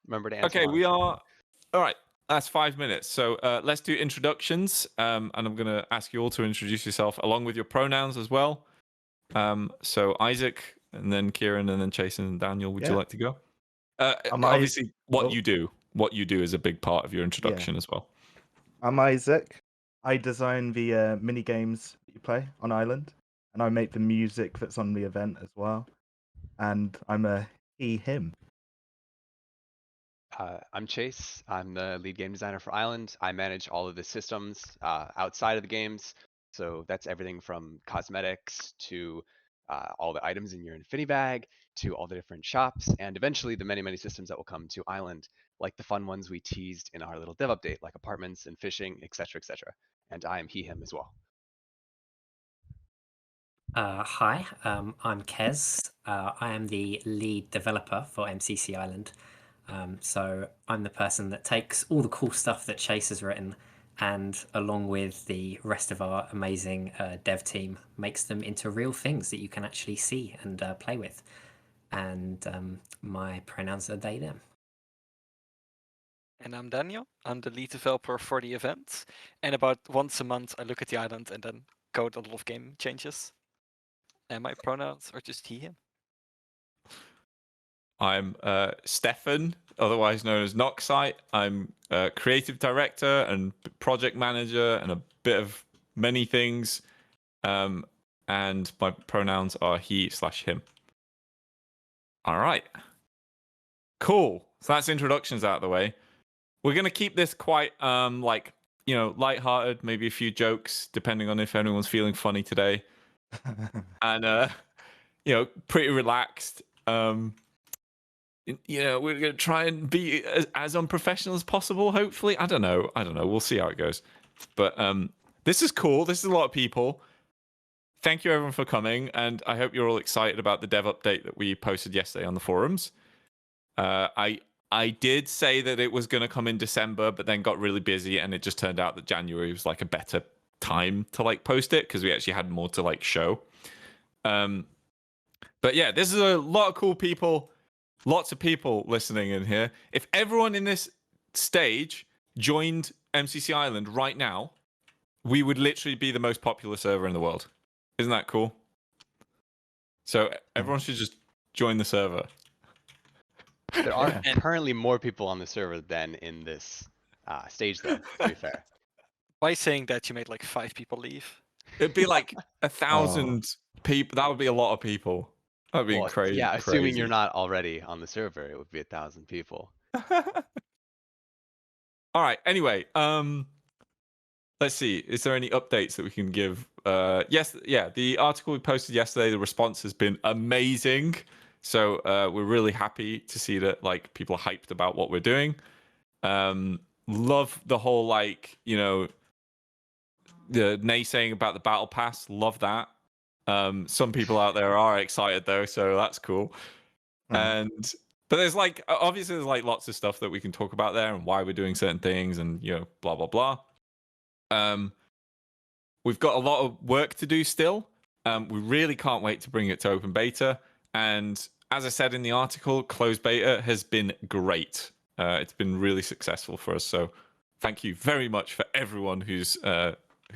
remember to answer. Okay, we are. All right, that's 5 minutes. So let's do introductions. And I'm going to ask you all to introduce yourself along with your pronouns as well. So Isaac, and then Kieran, and then Chase and Daniel. Would you like to go? Obviously, what you do. What you do is a big part of your introduction as well. I'm Isaac. I design the mini games that you play on Island, and I make the music that's on the event as well. And I'm a him. I'm Chase. I'm the lead game designer for Island. I manage all of the systems outside of the games. So that's everything from cosmetics to all the items in your Infinity Bag to all the different shops and eventually the many, many systems that will come to Island, like the fun ones we teased in our little dev update, like apartments and fishing, etc., etc. And I am him as well. Hi, I'm Kez. I am the lead developer for MCC Island. So I'm the person that takes all the cool stuff that Chase has written and along with the rest of our amazing dev team makes them into real things that you can actually see and play with. And my pronouns are they, them. And I'm Daniel. I'm the lead developer for the event. And about once a month, I look at the island and then code a lot of game changes. And my pronouns are just he, him. I'm Stefan, otherwise known as Noxite. I'm a creative director and project manager and a bit of many things. And my pronouns are he/him. All right. Cool. So that's introductions out of the way. We're going to keep this quite lighthearted, maybe a few jokes, depending on if anyone's feeling funny today. And pretty relaxed. We're going to try and be as unprofessional as possible, hopefully. I don't know. We'll see how it goes. But this is cool. This is a lot of people. Thank you, everyone, for coming. And I hope you're all excited about the dev update that we posted yesterday on the forums. I did say that it was going to come in December, but then got really busy. And it just turned out that January was like a better time to post it because we actually had more to show. But yeah, this is a lot of cool people. Lots of people listening in here. If everyone in this stage joined MCC Island right now, we would literally be the most popular server in the world. Isn't that cool? So everyone should just join the server. There are currently more people on the server than in this stage, though, to be fair. By saying that, you made like 5 people leave. It'd be like 1,000 people. That would be a lot of people. That'd be crazy. Yeah, assuming you're not already on the server, it would be 1,000 people. All right. Anyway, let's see. Is there any updates that we can give? The article we posted yesterday, the response has been amazing. So we're really happy to see that people are hyped about what we're doing. Love the whole the naysaying about the battle pass. Love that. Some people out there are excited though, so that's cool. But there's obviously there's lots of stuff that we can talk about there and why we're doing certain things and blah blah blah. We've got a lot of work to do still. We really can't wait to bring it to open beta. And as I said in the article, closed beta has been great. It's been really successful for us. So thank you very much for everyone who's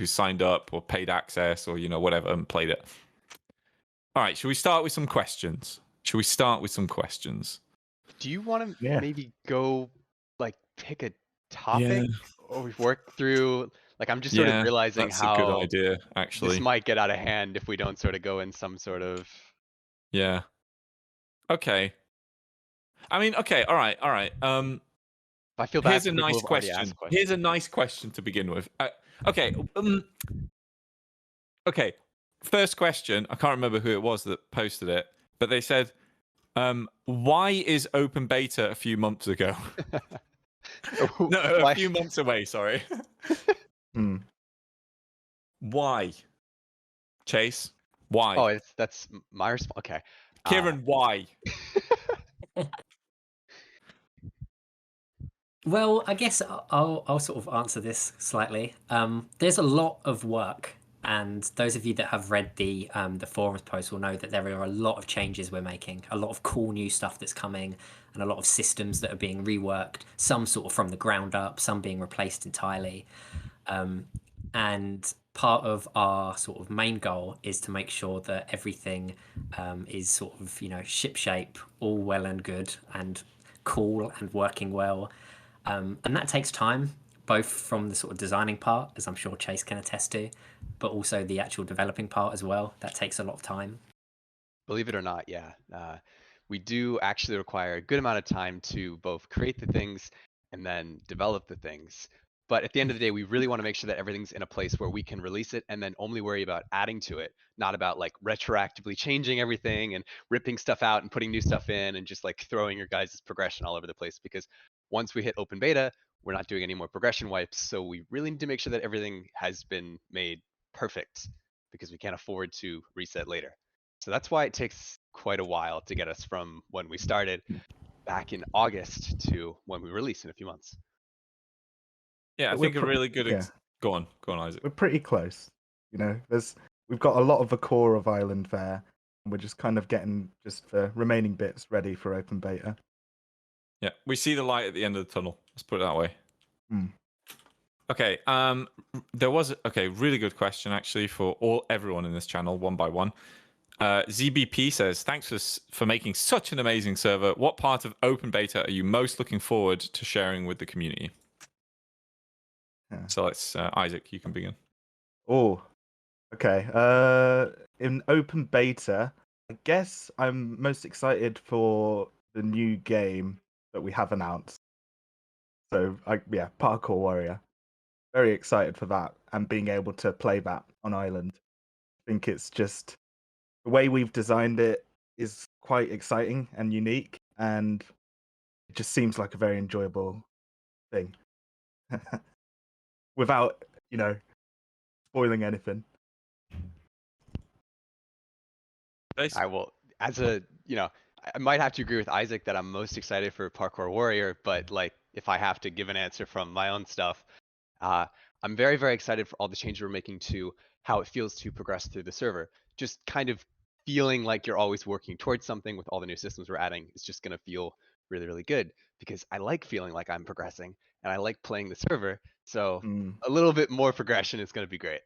signed up or paid access or whatever and played it. All right, should we start with some questions? Do you want to maybe go pick a topic or we've worked through I'm just sort of realizing that's how a good idea, actually. This might get out of hand if we don't sort of go in some sort of okay. I mean, okay, all right. I feel bad. Here's a nice question. Here's a nice question to begin with. Okay. Okay. First question. I can't remember who it was that posted it, but they said, "Why is open beta a few months ago?" No, a few months away. Sorry. Why? Chase. Why? Oh, that's my response. Okay. Kieran, why? Well, I guess I'll sort of answer this slightly. There's a lot of work And those of you that have read the forums post will know that there are a lot of changes we're making, a lot of cool new stuff that's coming, and a lot of systems that are being reworked. Some sort of from the ground up, some being replaced entirely. And part of our sort of main goal is to make sure that everything is sort of, you know, shipshape, all well and good and cool and working well. And that takes time, both from the sort of designing part, as I'm sure Chase can attest to, but also the actual developing part as well. That takes a lot of time. Believe it or not, yeah. We do actually require a good amount of time to both create the things and then develop the things. But at the end of the day, we really want to make sure that everything's in a place where we can release it and then only worry about adding to it, not about like retroactively changing everything and ripping stuff out and putting new stuff in and just like throwing your guys' progression all over the place. Because once we hit open beta, we're not doing any more progression wipes. So we really need to make sure that everything has been made perfect because we can't afford to reset later. So that's why it takes quite a while to get us from when we started back in August to when we release in a few months. Yeah, I But we're think a really good. yeah. Go on, Isaac. We're pretty close. You know, we've got a lot of the core of Island there, and we're just kind of getting just the remaining bits ready for open beta. Yeah, we see the light at the end of the tunnel. Let's put it that way. Okay. There was really good question actually for everyone in this channel, one by one. ZBP says, thanks for making such an amazing server. What part of open beta are you most looking forward to sharing with the community? Yeah. So let's, Isaac, you can begin. Oh, okay. In open beta, I guess I'm most excited for the new game that we have announced. So, Parkour Warrior. Very excited for that and being able to play that on Island. I think it's just the way we've designed it is quite exciting and unique, and it just seems like a very enjoyable thing. Without, spoiling anything. I will, I might have to agree with Isaac that I'm most excited for Parkour Warrior, but like if I have to give an answer from my own stuff, I'm very, very excited for all the changes we're making to how it feels to progress through the server. Just kind of feeling like you're always working towards something with all the new systems we're adding is just going to feel really, really good because I like feeling like I'm progressing and I like playing the server. So a little bit more progression is going to be great.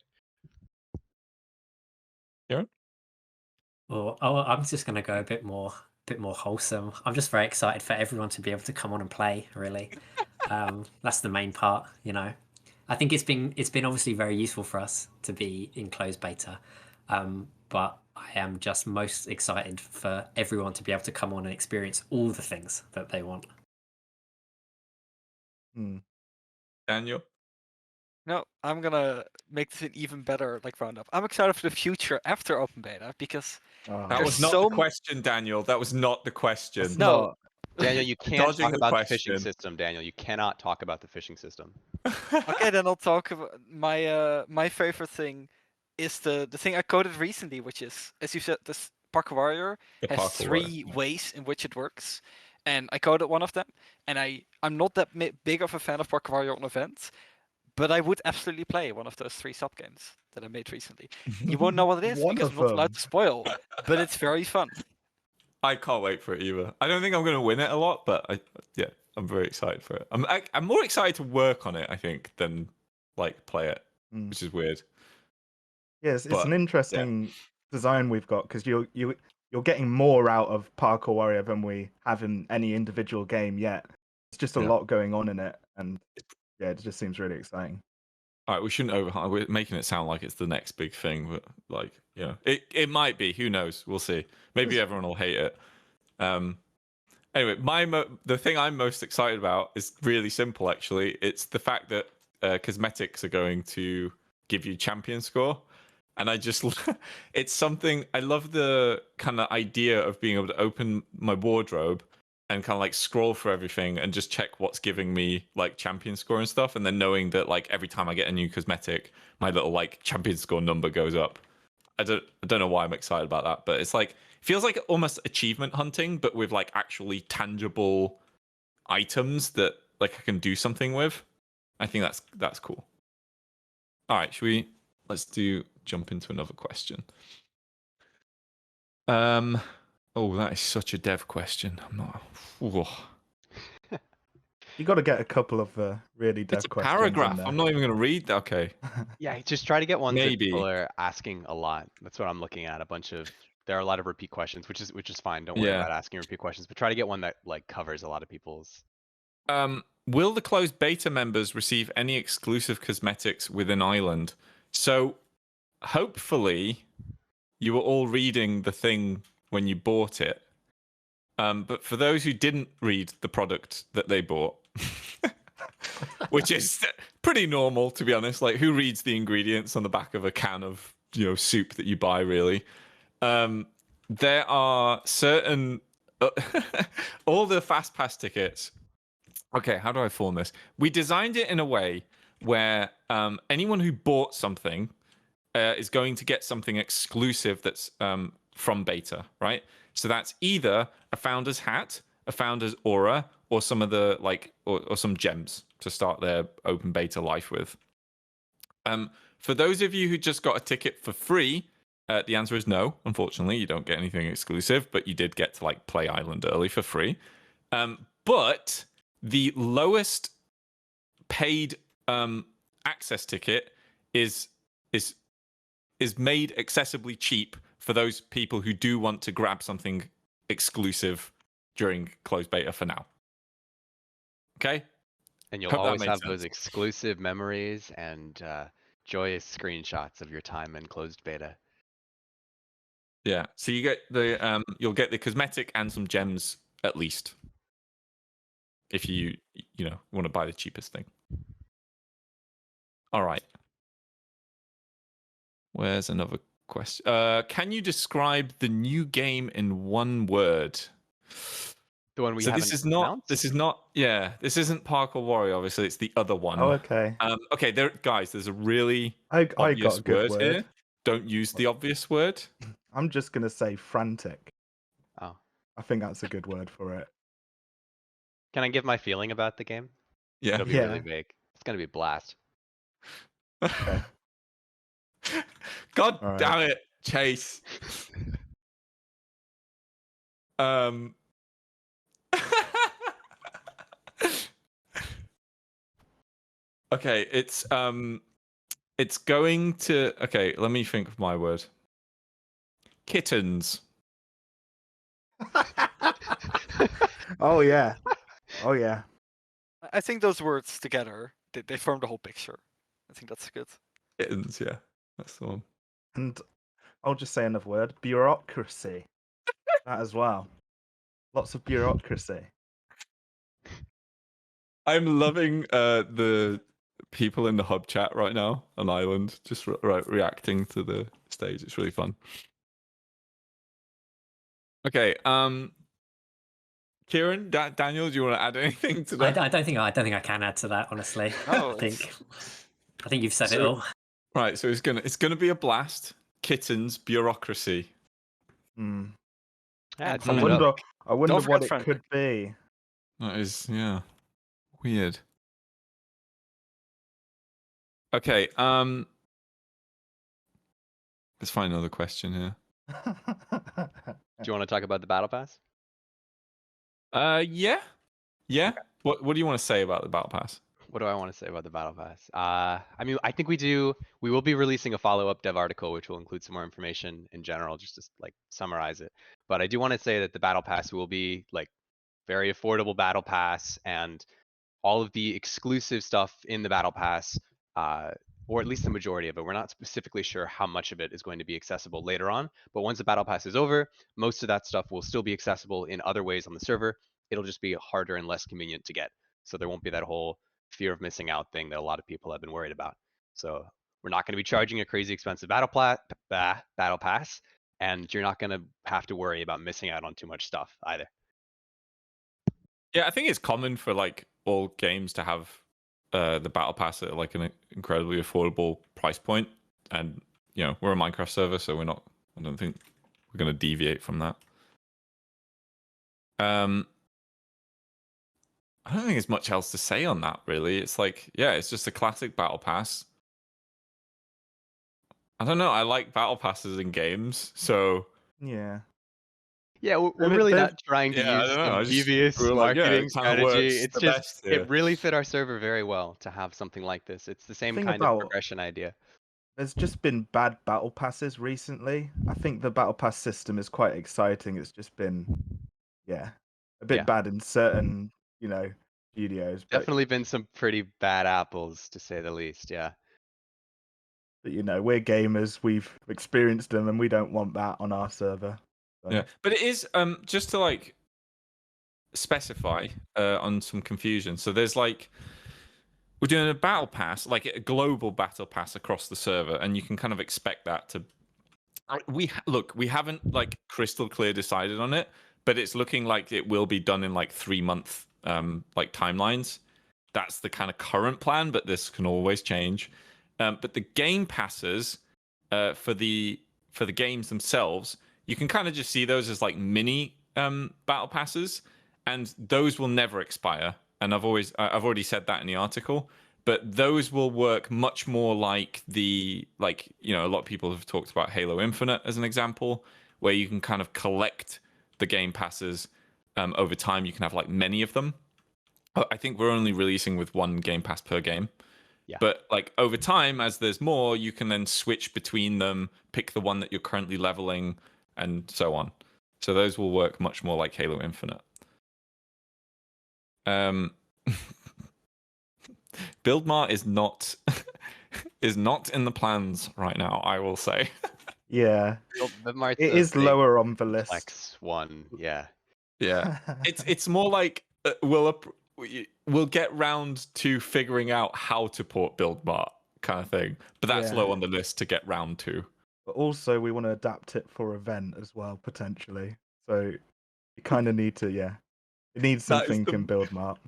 Kieran? Well, I'm just going to go a bit more wholesome. I'm just very excited for everyone to be able to come on and play. Really, that's the main part. You know, I think it's been obviously very useful for us to be in closed beta, but I am just most excited for everyone to be able to come on and experience all the things that they want. Daniel? No, I'm gonna make this an even better roundup. I'm excited for the future after open beta because that was not the question, Daniel. That was not the question. No, Daniel, you can't talk the about the fishing question. system. Daniel, you cannot talk about the fishing system. Okay, then I'll talk about my favorite thing is the thing I coded recently, which is, as you said, this Parkour Warrior The has Parkour three Warrior. ways in which it works, and I coded one of them. And I'm not that big of a fan of Parkour Warrior on events, but I would absolutely play one of those 3 sub games that I made recently. You won't know what it is One because of I'm not allowed them. to spoil, but it's very fun. I can't wait for it either. I don't think I'm going to win it a lot, but I'm very excited for it. I'm more excited to work on it, I think, than play it, which is weird. Yes, it's an interesting design we've got because you're getting more out of Parkour Warrior than we have in any individual game yet. It's just a lot going on in it, and it just seems really exciting. All right, we shouldn't overhype. We're making it sound like it's the next big thing, but it might be. Who knows? We'll see. Maybe everyone will hate it. Anyway, the thing I'm most excited about is really simple. Actually, it's the fact that cosmetics are going to give you champion score, and it's something I love. The kind of idea of being able to open my wardrobe and kind of scroll for everything and just check what's giving me champion score and stuff, and then knowing that every time I get a new cosmetic, my little champion score number goes up. I don't know why I'm excited about that, but it's feels like almost achievement hunting, but with actually tangible items that I can do something with. I think that's cool. All right, let's do jump into another question. Oh, that is such a dev question. I'm not. Ooh. You got to get a couple of really dev It's a questions paragraph. in there. I'm not even going to read that. Okay. Yeah, just try to get ones that Maybe. people are asking a lot. That's what I'm looking at. There are a lot of repeat questions, which is fine. Don't worry Yeah. about asking repeat questions, but try to get one that like covers a lot of people's. Will the closed beta members receive any exclusive cosmetics within Island? So, hopefully, you were all reading the thing when you bought it. But for those who didn't read the product that they bought, which is pretty normal, to be honest. Like, who reads the ingredients on the back of a can of soup that you buy? Really, there are certain all the fast pass tickets. Okay, how do I form this? We designed it in a way where anyone who bought something is going to get something exclusive that's from beta, right? So that's either a founder's hat, a founder's aura, or some of the or some gems to start their open beta life with. For those of you who just got a ticket for free, the answer is no. Unfortunately, you don't get anything exclusive, but you did get to play Island early for free. But the lowest paid access ticket is made accessibly cheap for those people who do want to grab something exclusive during closed beta for now. Okay? And you'll Hope that always made have sense. those exclusive memories and joyous screenshots of your time in closed beta. Yeah. So you get the you'll get the cosmetic and some gems at least. If you want to buy the cheapest thing. All right. Where's another question? Can you describe the new game in one word? The one we So haven't announced? this isn't Parkour Warrior, obviously, it's the other one. Oh, okay. Okay, there's a really I got obvious a good word here. Don't use the obvious word. I'm just gonna say frantic. Oh. I think that's a good word for it. Can I give my feeling about the game? Yeah. It'll be really vague. It's gonna be a blast. Okay. God All damn it, Chase. Okay, it's going to. Okay, let me think of my word. Kittens. Oh yeah. Oh yeah. I think those words together, they form the whole picture. I think that's good. Kittens, yeah, that's the one. And I'll just say another word: bureaucracy. That as well. Lots of bureaucracy. I'm loving the people in the hub chat right now on Island, just reacting to the stage. It's really fun. Okay, Kieran, Daniel, do you want to add anything to that? I don't think I can add to that, honestly. No, I think you've said it all. Right, so it's gonna be a blast. Kittens, bureaucracy. Hmm. Yeah, And sum I it up. wonder Don't what forget it frantic. could be. That is, yeah, weird. Okay, let's find another question here. Do you want to talk about the battle pass? Yeah. Okay. What do you want to say about the battle pass? What do I want to say about the battle pass? I mean, I think we will be releasing a follow-up dev article, which will include some more information in general, just to summarize it. But I do want to say that the battle pass will be very affordable battle pass, and all of the exclusive stuff in the battle pass, or at least the majority of it. We're not specifically sure how much of it is going to be accessible later on, but once the battle pass is over, most of that stuff will still be accessible in other ways on the server. It'll just be harder and less convenient to get. So there won't be that whole fear of missing out thing that a lot of people have been worried about. So we're not going to be charging a crazy expensive battle pass, and you're not going to have to worry about missing out on too much stuff either. Yeah, I think it's common for all games to have the battle pass at an incredibly affordable price point, and we're a Minecraft server, so I don't think we're going to deviate from that. I don't think there's much else to say on that, really. It's it's just a classic battle pass. I don't know. I like battle passes in games, so Yeah. Yeah, we're I mean, really there's not trying to yeah, I use don't know. some I just devious we were like, yeah, marketing it kind of strategy. works It's the just best it here. really fit our server very well to have something like this. It's the same thing kind of about progression idea. there's just been bad battle passes recently. I think the battle pass system is quite exciting. It's just been, yeah, a bit Yeah. bad in certain, studios. But Definitely been some pretty bad apples, to say the least. Yeah. we're gamers. We've experienced them, and we don't want that on our server. So. Yeah, but it is just to like specify on some confusion. So there's like we're doing a battle pass, like a global battle pass across the server, and you can kind of expect that to. We haven't like crystal clear decided on it, but it's looking like it will be done in like 3-month like timelines. That's the kind of current plan, but this can always change. But the game passes for the games themselves, you can kind of just see those as like mini battle passes, and those will never expire. And I've already said that in the article. But those will work much more like a lot of people have talked about Halo Infinite as an example, where you can kind of collect the game passes over time. You can have like many of them. I think we're only releasing with one game pass per game. Yeah. But like over time, as there's more, you can then switch between them, pick the one that you're currently leveling, and so on. So those will work much more like Halo Infinite. Buildmart is not in the plans right now, I will say. Yeah, Bitmart's it a is big lower on the list. complex one. Yeah. Yeah. It's more like we'll get round to figuring out how to port Buildmart kind of thing. But that's Yeah. low on the list to get round to. But also, we want to adapt it for event as well, potentially. So you kind of need to, it needs That is something in Buildmart.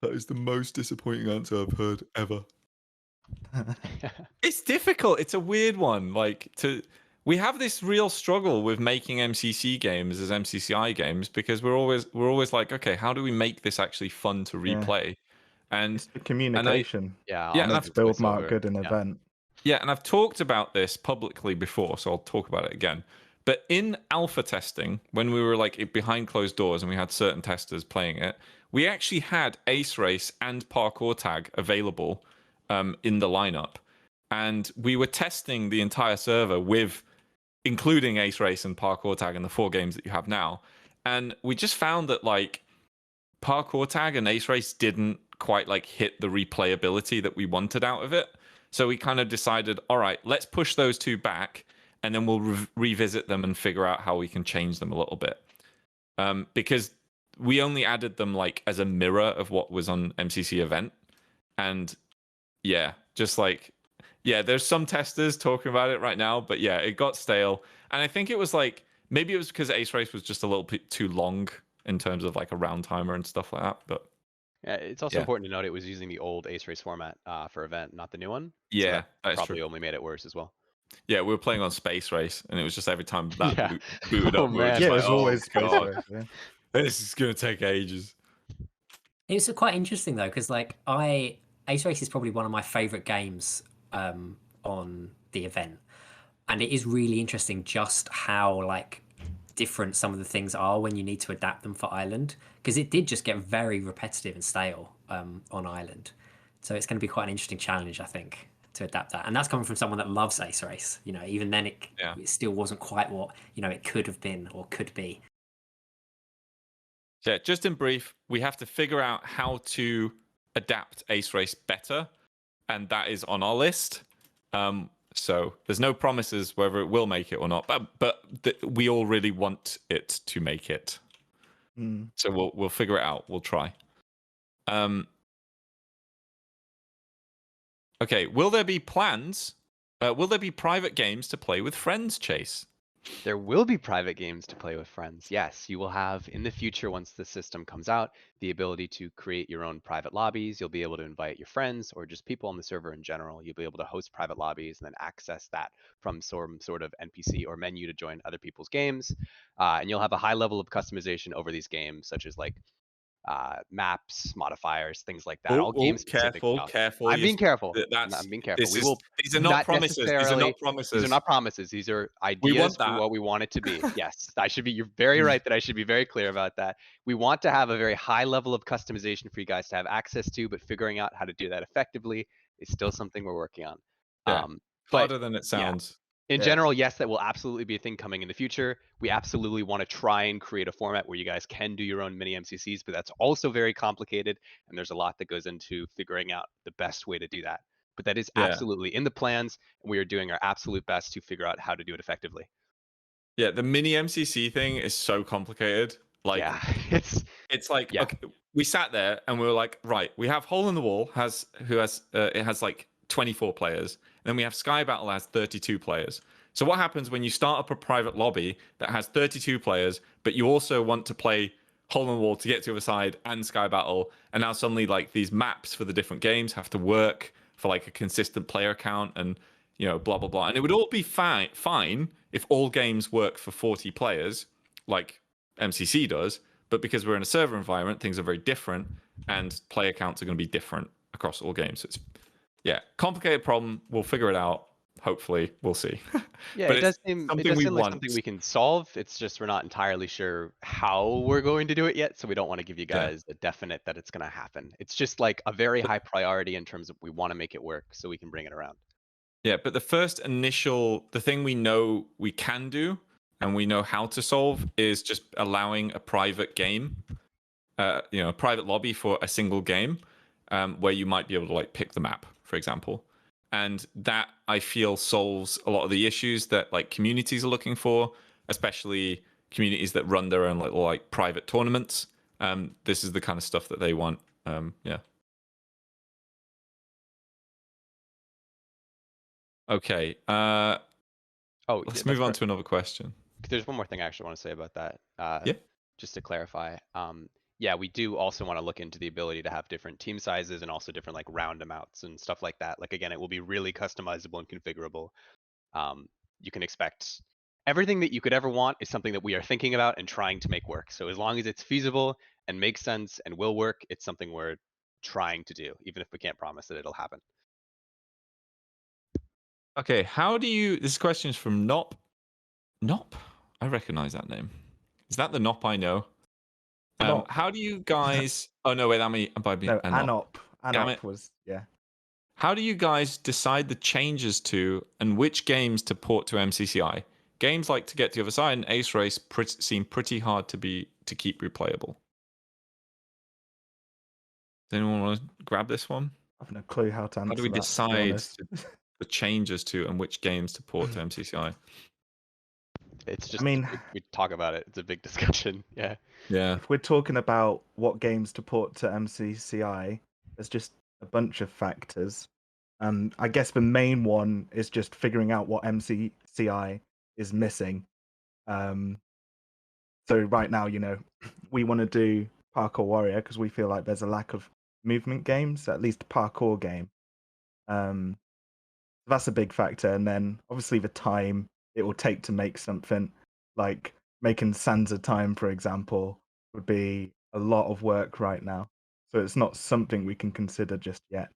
That is the most disappointing answer I've heard ever. It's difficult. It's a weird one. We have this real struggle with making MCC games as MCCI games because we're always like, okay, how do we make this actually fun to replay? And It's the communication. Yeah. Yeah, and Makes I'll switch Buildmart over. good in Yeah. event. yeah, and I've talked about this publicly before, so I'll talk about it again. But in alpha testing, when we were like behind closed doors and we had certain testers playing it, we actually had Ace Race and Parkour Tag available in the lineup. And we were testing the entire server with including Ace Race and Parkour Tag in the 4 games that you have now. And we just found that like Parkour Tag and Ace Race didn't quite like hit the replayability that we wanted out of it. So we kind of decided, all right, let's push those 2 back, and then we'll revisit them and figure out how we can change them a little bit. Because we only added them like as a mirror of what was on MCC event. And yeah, just like, yeah, there's some testers talking about it right now, but yeah, it got stale. And I think it was like, maybe it was because Ace Race was just a little bit too long in terms of like a round timer and stuff like that. But Yeah, it's also important to note it was using the old Ace Race format for event, not the new one. yeah, so that's probably true. only made it worse as well. Yeah, we were playing on Space Race, and it was just every time that Yeah. booted Oh, up, we were man. just Yeah, like, there's always Space God, Race, yeah. this is gonna take ages. It's quite interesting though, because like Ace Race is probably one of my favorite games on the event, and it is really interesting just how like different some of the things are when you need to adapt them for Island, because it did just get very repetitive and stale on Island. So it's going to be quite an interesting challenge, I think, to adapt that. And that's coming from someone that loves Ace Race. Even then it still wasn't quite what it could have been or could be. Yeah, just in brief, we have to figure out how to adapt Ace Race better, and that is on our list. So there's no promises whether it will make it or not, but we all really want it to make it. So we'll figure it out. We'll try. Okay, will there be plans? Will there be private games to play with friends, Chase? There will be private games to play with friends. Yes, you will have in the future, once the system comes out, the ability to create your own private lobbies. You'll be able to invite your friends or just people on the server in general. You'll be able to host private lobbies and then access that from some sort of NPC or menu to join other people's games. And you'll have a high level of customization over these games, such as like maps, modifiers, things like that. All game specific careful, stuff. careful. I'm being careful. That's I'm being careful. these are not promises. These are not promises. These are not promises. These are We ideas want for that. what we want it to be. Yes, I should be. You're very right that I should be very clear about that. We want to have a very high level of customization for you guys to have access to, but figuring out how to do that effectively is still something we're working on. Yeah. But Harder than it sounds. in Yeah. general, yes, that will absolutely be a thing coming in the future. We absolutely want to try and create a format where you guys can do your own mini MCCs, but that's also very complicated, and there's a lot that goes into figuring out the best way to do that. But that is Yeah. absolutely in the plans, and we are doing our absolute best to figure out how to do it effectively. Yeah, the mini MCC thing is so complicated. Like, yeah, it's like, yeah. okay, we sat there and we were like, right, we have Hole in the Wall it has like 24 players, and then we have Sky Battle has 32 players. So what happens when you start up a private lobby that has 32 players, but you also want to play Hole in the Wall to get to the other side and Sky Battle, and now suddenly like these maps for the different games have to work for like a consistent player count and blah blah blah, and it would all be fine if all games work for 40 players like MCC does, but because we're in a server environment, things are very different, and player counts are going to be different across all games. So it's complicated problem. We'll figure it out. Hopefully, we'll see. Yeah, but it does seem like something we can solve. It's just we're not entirely sure how we're going to do it yet, so we don't want to give you guys a definite that it's going to happen. It's just like a very high priority in terms of we want to make it work so we can bring it around. Yeah, but the thing we know we can do and we know how to solve is just allowing a private game, a private lobby for a single game, where you might be able to like pick the map, for example. And that I feel solves a lot of the issues that like communities are looking for, especially communities that run their own like private tournaments. This is the kind of stuff that they want. Yeah. Okay. Let's move on to another question. There's one more thing I actually want to say about that. Yeah. Just to clarify. Yeah, we do also want to look into the ability to have different team sizes and also different like round amounts and stuff like that. Like again, it will be really customizable and configurable. You can expect everything that you could ever want is something that we are thinking about and trying to make work. So as long as it's feasible and makes sense and will work, it's something we're trying to do, even if we can't promise that it'll happen. Okay, this question is from Nop. Nop? I recognize that name. Is that the Nop I know? How do you guys... Oh, no, wait, Anop. Anop was, yeah. How do you guys decide the changes to and which games to port to MCCI? Games like To Get to the Other Side and Ace Race seem pretty hard to keep replayable. Does anyone want to grab this one? I have no clue how to answer How do we that, decide the changes to and which games to port to MCCI? It's just, we talk about it. It's a big discussion. Yeah. Yeah. If we're talking about what games to port to MCCI, there's just a bunch of factors. I guess the main one is just figuring out what MCCI is missing. So right now, we want to do Parkour Warrior because we feel like there's a lack of movement games, at least a parkour game. That's a big factor. And then obviously the time it will take to make something, like making Sands of Time, for example, would be a lot of work right now. So it's not something we can consider just yet.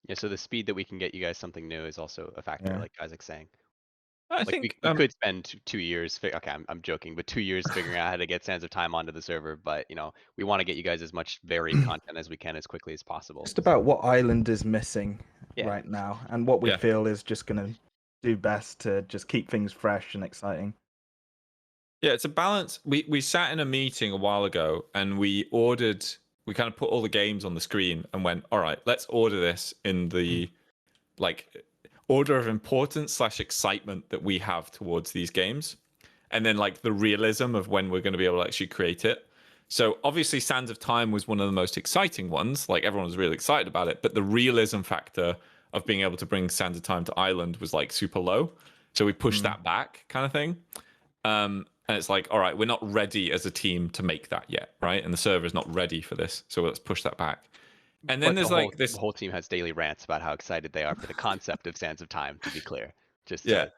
Yeah, so the speed that we can get you guys something new is also a factor, like Isaac's saying. I think we could spend 2 years. Okay, I'm joking, but 2 years figuring out how to get Sands of Time onto the server. But we want to get you guys as much varied content as we can as quickly as possible. Just about what island is missing right now, and what we feel is just going to do best to just keep things fresh and exciting. Yeah, it's a balance. We sat in a meeting a while ago and we kind of put all the games on the screen and went, all right, let's order this in the order of importance / excitement that we have towards these games. And then like the realism of when we're going to be able to actually create it. So obviously Sands of Time was one of the most exciting ones. Like everyone was really excited about it, but the realism factor of being able to bring Sands of Time to Island was like super low. So we pushed that back kind of thing. And it's like, all right, we're not ready as a team to make that yet, right? And the server is not ready for this. So let's push that back. And then there's the whole team has daily rants about how excited they are for the concept of Sands of Time, to be clear. Just I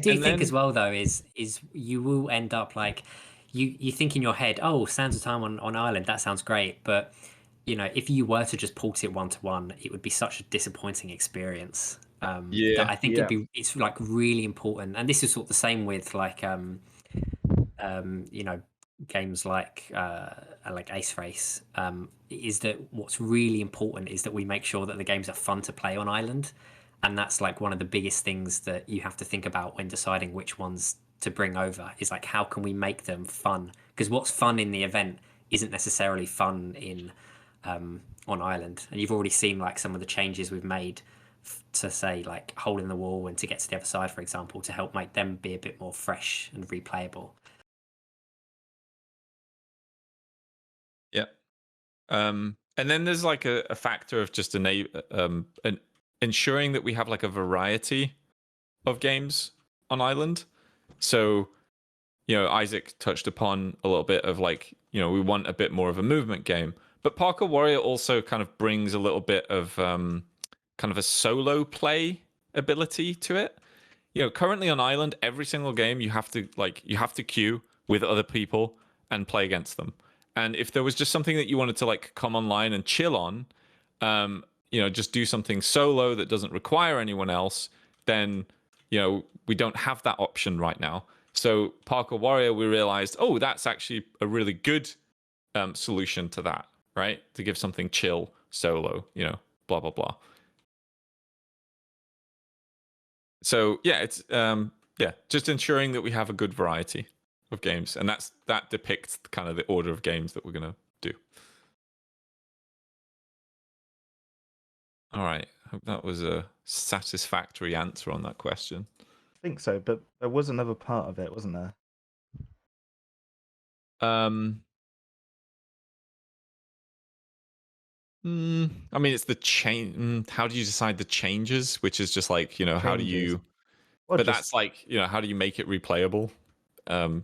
do think as well though is you will end up like you think in your head, oh, Sands of Time on Ireland, that sounds great, but if you were to just port it 1-to-1, it would be such a disappointing experience. That I think it's like really important, and this is sort of the same with like games like Ace Race. Is that what's really important is that we make sure that the games are fun to play on Ireland, and that's like one of the biggest things that you have to think about when deciding which ones to bring over. Is like, how can we make them fun? Because what's fun in the event isn't necessarily fun in on Ireland, and you've already seen like some of the changes we've made to say like hole in the wall and to get to the other side, for example, to help make them be a bit more fresh and replayable. Yeah. And then there's like a factor of just ensuring that we have like a variety of games on Ireland. So, Isaac touched upon a little bit of like, we want a bit more of a movement game. But Parkour Warrior also kind of brings a little bit of kind of a solo play ability to it. Currently on Ireland, every single game you have to queue with other people and play against them. And if there was just something that you wanted to like come online and chill on, just do something solo that doesn't require anyone else, then we don't have that option right now. So Parkour Warrior, we realized, oh, that's actually a really good solution to that, right? To give something chill solo, blah blah blah. So yeah, it's just ensuring that we have a good variety of games, and that depicts kind of the order of games that we're gonna do. All right, hope that was a satisfactory answer on that question. I think so, but there was another part of it, wasn't there? I mean, it's the change. How do you decide the changes? Which is just like, how do you? Well, but that's like, how do you make it replayable? The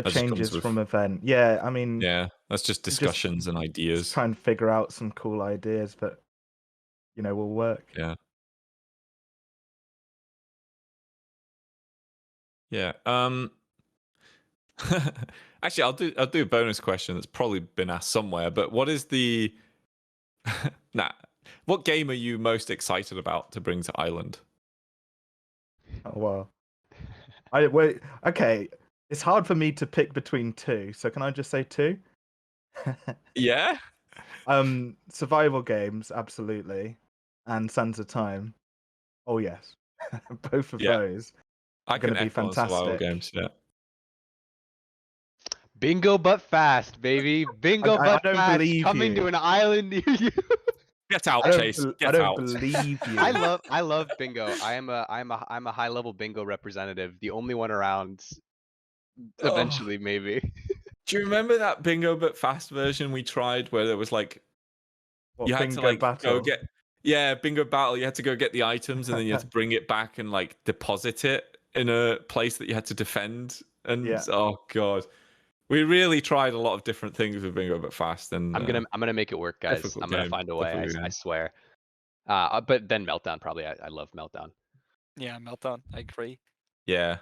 changes with, from event. Yeah, I mean. Yeah, that's just discussions and ideas. Just try and figure out some cool ideas that, will work. Yeah. Yeah. Actually, I'll do a bonus question that's probably been asked somewhere. But what is the what game are you most excited about to bring to Ireland? Oh wow. Wait. Okay, it's hard for me to pick between two. So can I just say two? Yeah. Survival games, absolutely, and Sands of Time. Oh yes, both of those are going to be fantastic. Survival games, yeah. Bingo but fast, baby. Bingo but fast. Coming to an island near you. Get out, Chase. Get out. I don't believe you. I love bingo. I'm a high level bingo representative. The only one around. Eventually, maybe. Do you remember that bingo but fast version we tried where there was like you had to like go get bingo battle. You had to go get the items and then you had to bring it back and like deposit it in a place that you had to defend. And oh god. We really tried a lot of different things with bingo but fast, and I'm gonna make it work, guys. I'm gonna find a way. I swear. But then Meltdown probably. I love Meltdown. Yeah, Meltdown. I agree. Yeah.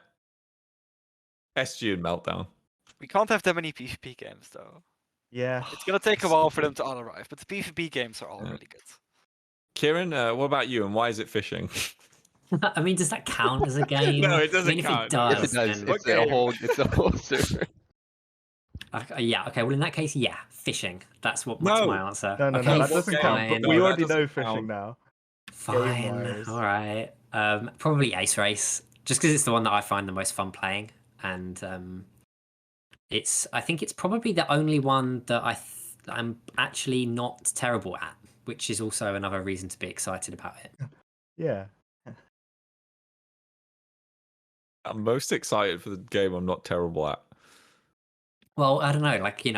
SG and Meltdown. We can't have that many PvP games though. Yeah. It's gonna take a while for them to all arrive, but the PvP games are all really good. Kieran, what about you, and why is it fishing? I mean, does that count as a game? No, it doesn't count. If it does, it's a whole server. Yeah, okay, well in that case, yeah, fishing. That's my answer. No, okay, that doesn't count. But we already know fishing now. Fine, alright. Probably Ace Race, just because it's the one that I find the most fun playing, and I think it's probably the only one that I'm actually not terrible at, which is also another reason to be excited about it. Yeah. I'm most excited for the game I'm not terrible at. Well, I don't know, like, the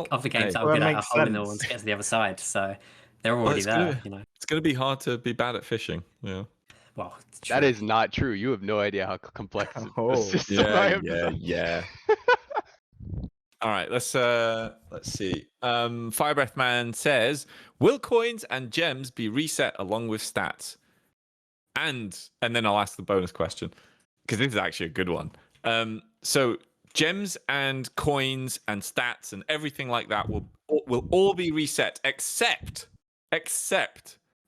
other games that I'm good at are holding the one to get to the other side, so they're already there, It's going to be hard to be bad at fishing, yeah. Well, that is not true. You have no idea how complex the system I have. Yeah. All right, let's see. Firebreathman says, will coins and gems be reset along with stats? And then I'll ask the bonus question, because this is actually a good one. So gems and coins and stats and everything like that will all be reset except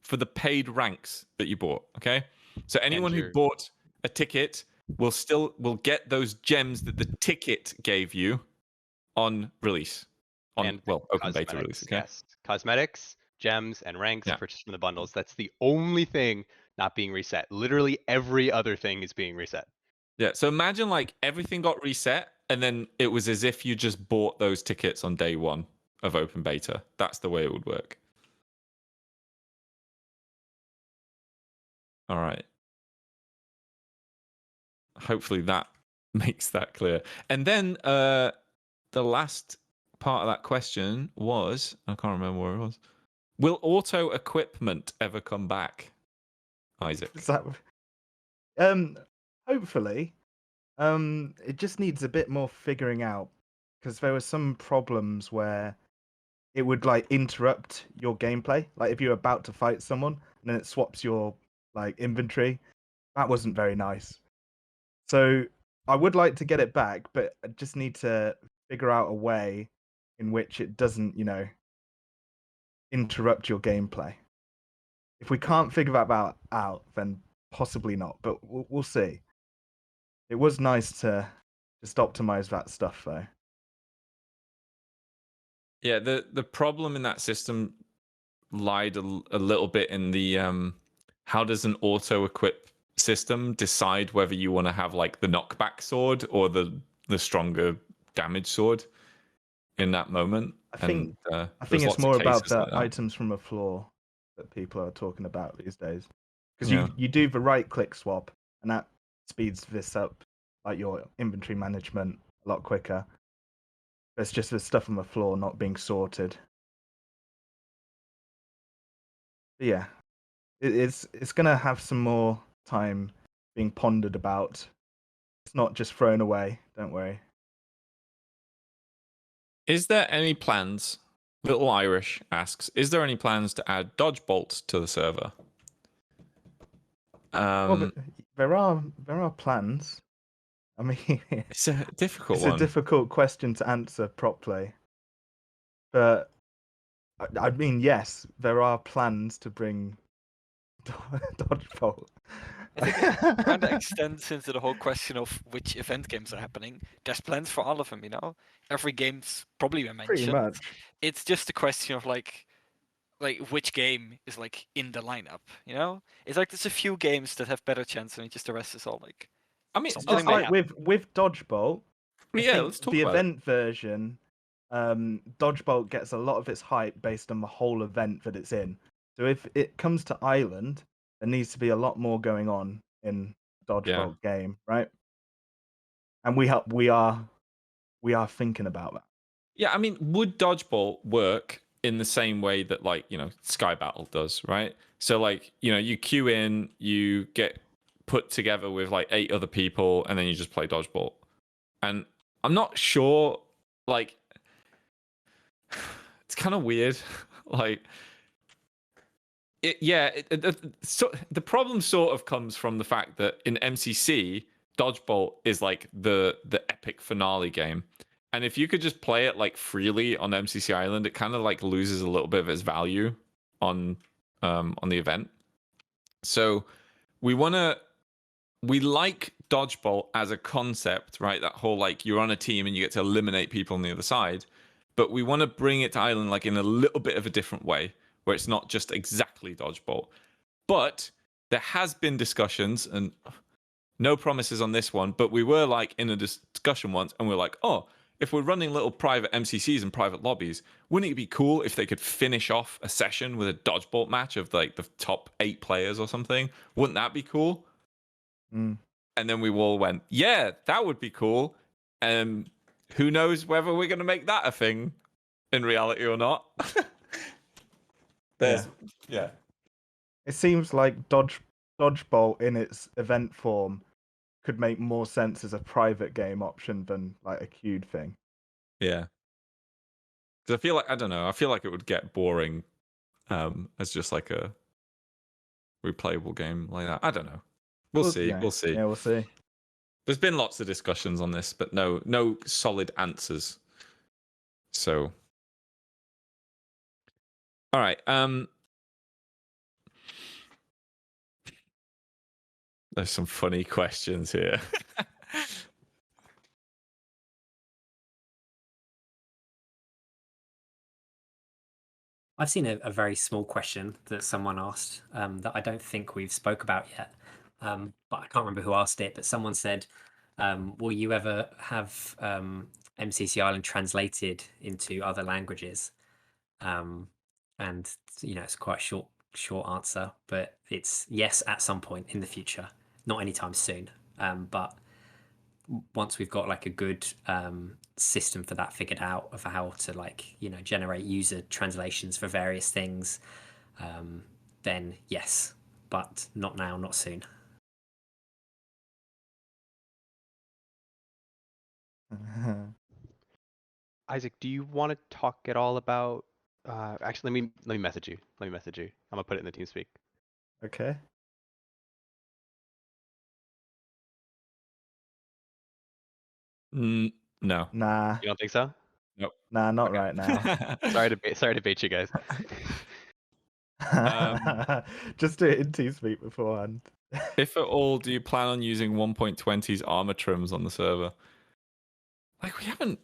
for the paid ranks that you bought. Okay, so anyone who bought a ticket will get those gems that the ticket gave you on release, open beta release. Okay, yes, cosmetics, gems, and ranks purchased from the bundles. That's the only thing not being reset. Literally every other thing is being reset. Yeah, so imagine like everything got reset and then it was as if you just bought those tickets on day one of open beta. That's the way it would work. All right. Hopefully that makes that clear. And then the last part of that question was, I can't remember where it was. Will auto equipment ever come back, Isaac? Is that... hopefully. It just needs a bit more figuring out, because there were some problems where it would like interrupt your gameplay. Like if you're about to fight someone and then it swaps your like inventory. That wasn't very nice. So I would like to get it back, but I just need to figure out a way in which it doesn't, interrupt your gameplay. If we can't figure that out, then possibly not, but we'll see. It was nice to just optimize that stuff, though. Yeah, the problem in that system lied a little bit in the how does an auto equip system decide whether you want to have like the knockback sword or the stronger damage sword in that moment. I think it's more about the items from the floor that people are talking about these days, because you do the right click swap and that speeds this up, like your inventory management, a lot quicker. It's just the stuff on the floor not being sorted. But yeah, it's gonna have some more time being pondered about. It's not just thrown away, don't worry. Is there any plans? Little Irish asks, is there any plans to add dodge bolts to the server? Well, there are plans. I mean, it's a difficult one. It's a difficult question to answer properly. But I mean, yes, there are plans to bring dodge bolt. I think it kind of extends into the whole question of which event games are happening. There's plans for all of them, Every game's probably been mentioned. Pretty much. It's just a question of like which game is like in the lineup, It's like there's a few games that have better chance and just the rest is all like. I mean, just like with Dodgebolt. Yeah, let's talk the about event version. Dodgebolt gets a lot of its hype based on the whole event that it's in. So if it comes to Island, there needs to be a lot more going on in Dodgebolt game, right? And we are thinking about that. Yeah, I mean, would Dodgebolt work in the same way that like, Sky Battle does, right? So like, you queue in, you get put together with like 8 other people, and then you just play Dodgebolt. And I'm not sure, like, it's kind of weird. Like, so the problem sort of comes from the fact that in MCC, Dodgebolt is like the epic finale game. And if you could just play it like freely on MCC Island, it kind of like loses a little bit of its value on the event. So we like Dodgebolt as a concept, right? That whole like you're on a team and you get to eliminate people on the other side. But we want to bring it to Island like in a little bit of a different way, where it's not just exactly Dodgebolt. But there has been discussions, and no promises on this one, but we were like in a discussion once, and we're like, oh, if we're running little private MCCs and private lobbies, wouldn't it be cool if they could finish off a session with a Dodgebolt match of like the top 8 players or something? Wouldn't that be cool? Mm. And then we all went, yeah, that would be cool. Who knows whether we're going to make that a thing in reality or not? Yeah. It seems like Dodgebolt in its event form could make more sense as a private game option than like a queued thing. Yeah. Because I feel like, I don't know, I feel like it would get boring as just like a replayable game like that. I don't know. We'll see. Yeah, we'll see. There's been lots of discussions on this, but no solid answers. So, all right. There's some funny questions here. I've seen a very small question that someone asked that I don't think we've spoke about yet, but I can't remember who asked it. But someone said, "Will you ever have MCC Island translated into other languages?" And it's quite a short answer, but it's yes at some point in the future, not anytime soon. But once we've got like a good system for that figured out of how to generate user translations for various things, then yes, but not now, not soon. Isaac, do you want to talk at all about? Actually, let me message you. I'm gonna put it in the TeamSpeak. Okay. No. Nah. You don't think so? Nope. Nah, not Okay. right now. Sorry to bait you guys. Just do it in TeamSpeak beforehand. If at all, do you plan on using 1.20's armor trims on the server? Like we haven't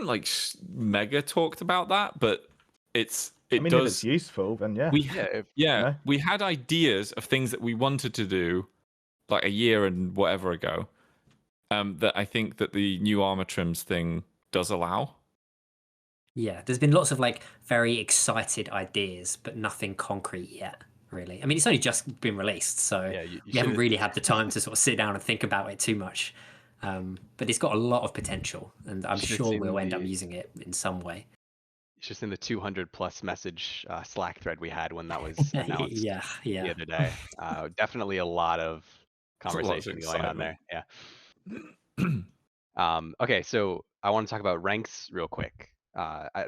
like mega talked about that, but it if does. it's useful, then yeah. We had ideas of things that we wanted to do like a year and whatever ago. That I think that the new armor trims thing does allow. Yeah, there's been lots of like very excited ideas, but nothing concrete yet, really. I mean, it's only just been released, so we haven't really had the time to sort of sit down and think about it too much. But it's got a lot of potential, and I'm sure we'll end up using it in some way. It's just in the 200+ message Slack thread we had when that was announced the other day. Definitely a lot of conversation going on there. Yeah. Okay, so I want to talk about ranks real quick.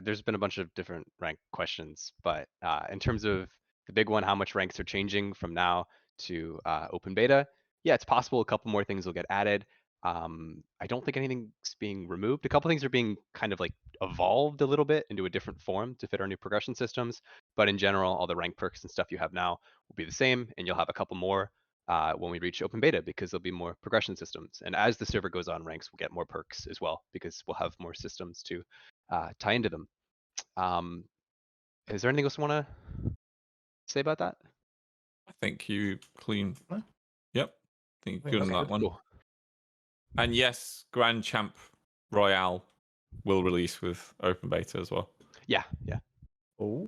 There's been a bunch of different rank questions, but in terms of the big one, how much ranks are changing from now to open beta? Yeah, it's possible a couple more things will get added. I don't think anything's being removed. A couple things are being kind of like evolved a little bit into a different form to fit our new progression systems. But in general, all the rank perks and stuff you have now will be the same, and you'll have a couple more when we reach open beta because there'll be more progression systems. And as the server goes on, ranks will get more perks as well because we'll have more systems to tie into them. Is there anything else you want to say about that? I think you clean. Huh? Yep. I think good on that one. Cool. And yes, Grand Champ Royale will release with open beta as well. Yeah. Oh.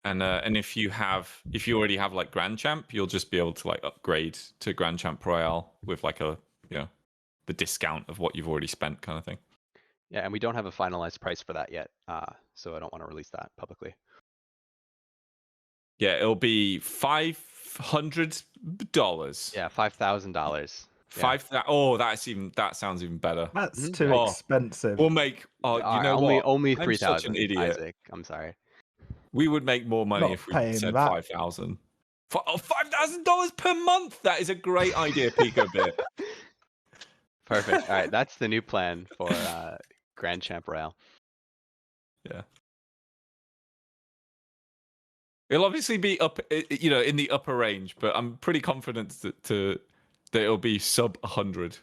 And if you already have like Grand Champ, you'll just be able to like upgrade to Grand Champ Royale with like the discount of what you've already spent kind of thing. Yeah, and we don't have a finalized price for that yet, so I don't want to release that publicly. Yeah, it'll be $500. Yeah, $5,000. Oh, that sounds even better. That's too expensive. We'll make. Oh, you know what? Only 3,000. I'm such an idiot. Isaac, I'm sorry. We would make more money if we said 5,000. $5,000 per month. That is a great idea, Pico Bit. Perfect. All right, that's the new plan for Grand Champ Royale. Yeah. It'll obviously be up, in the upper range, but I'm pretty confident that it'll be sub 100.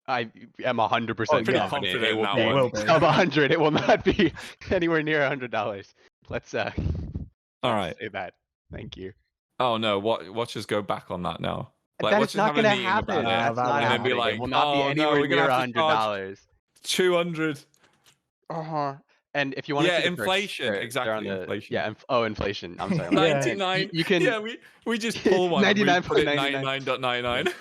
I am 100% confident it will be sub 100. It will not be anywhere near $100. Let's all right, say that. Thank you. Oh no, watch us go back on that now. Like, that's not going to happen. That's not and then be like, it will not be anywhere near $100. 200. And if you want to see the inflation, perks, exactly. Inflation. Yeah. Inflation. I'm sorry. 99. You can. Yeah, we just pull one. 99.99.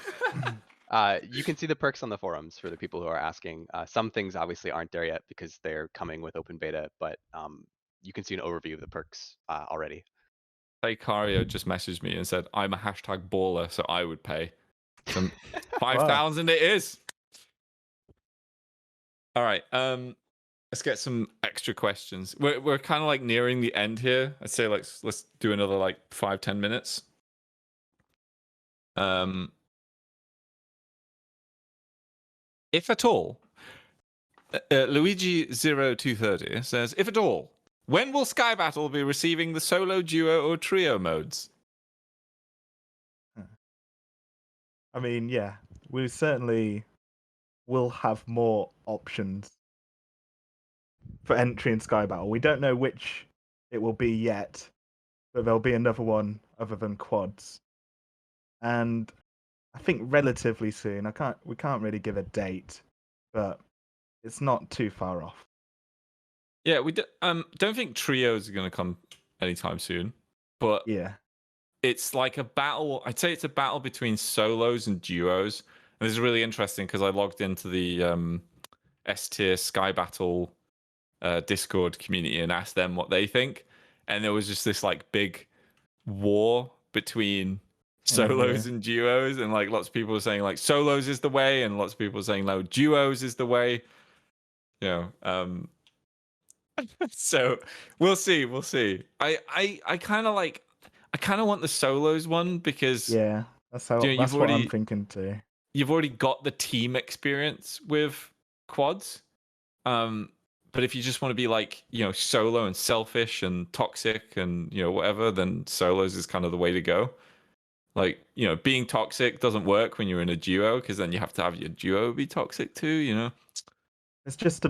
You can see the perks on the forums for the people who are asking. Some things obviously aren't there yet because they're coming with open beta, but you can see an overview of the perks already. Cario just messaged me and said, "I'm a #baller, so I would pay." 5,000 it is. All right. Let's get some extra questions. We're kind of like nearing the end here. I'd say let's do another like 5-10 minutes. if at all, Luigi0230 says, if at all, when will Sky Battle be receiving the solo, duo, or trio modes? I mean, yeah, we certainly will have more options for entry in Sky Battle. We don't know which it will be yet, but there'll be another one other than quads. And I think relatively soon. We can't really give a date, but it's not too far off. Yeah, we don't think trios are going to come anytime soon, but Yeah. it's like a battle. I'd say it's a battle between solos and duos. And this is really interesting because I logged into the S tier Sky Battle Discord community and asked them what they think, and there was just this like big war between solos and duos, and like lots of people were saying like solos is the way, and lots of people were saying no, duos is the way. So we'll see. I kind of want the solos one because Yeah, that's what I'm thinking too. You've already got the team experience with quads. But if you just want to be like, solo and selfish and toxic and, whatever, then solos is kind of the way to go. Like, being toxic doesn't work when you're in a duo because then you have to have your duo be toxic too, It's just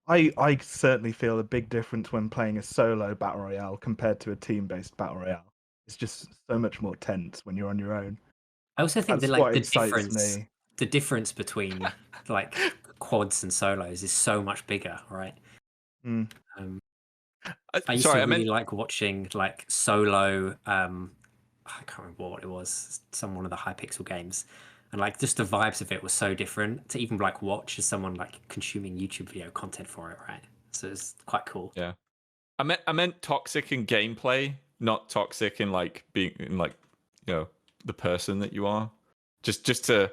I certainly feel a big difference when playing a solo battle royale compared to a team-based battle royale. It's just so much more tense when you're on your own. I also think That's that like what the excites difference, me. the difference between like quads and solos is so much bigger, right? Mm. I used to really like watching like solo. I can't remember what it was. One of the Hypixel games, and like just the vibes of it was so different to even like watch as someone like consuming YouTube video content for it, right? So it's quite cool. Yeah, I meant toxic in gameplay, not toxic in like being in like the person that you are. Just to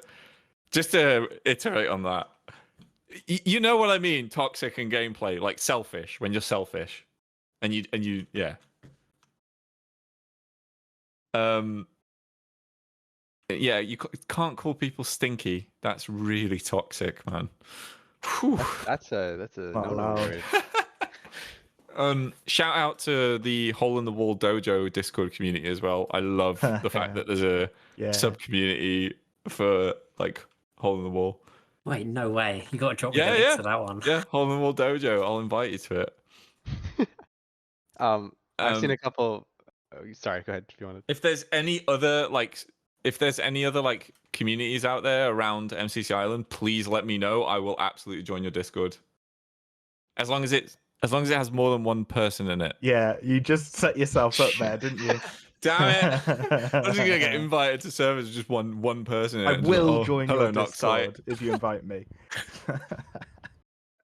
iterate on that. You know what I mean? Toxic in gameplay, like selfish when you're selfish, and you yeah. Yeah, you can't call people stinky. That's really toxic, man. That's a no word. Shout out to the Hole in the Wall Dojo Discord community as well. I love the fact that there's a sub community for like Hole in the Wall. Wait, no way! You got to drop me the link to that one. Yeah, Hole in the Wall Dojo. I'll invite you to it. I've seen a couple. Oh, sorry, go ahead if you want to. If there's any other communities out there around MCC Island, please let me know. I will absolutely join your Discord. As long as it has more than one person in it. Yeah, you just set yourself up there, didn't you? Damn it! I'm just gonna get invited to servers with just one person in it. I will join your Discord if you invite me.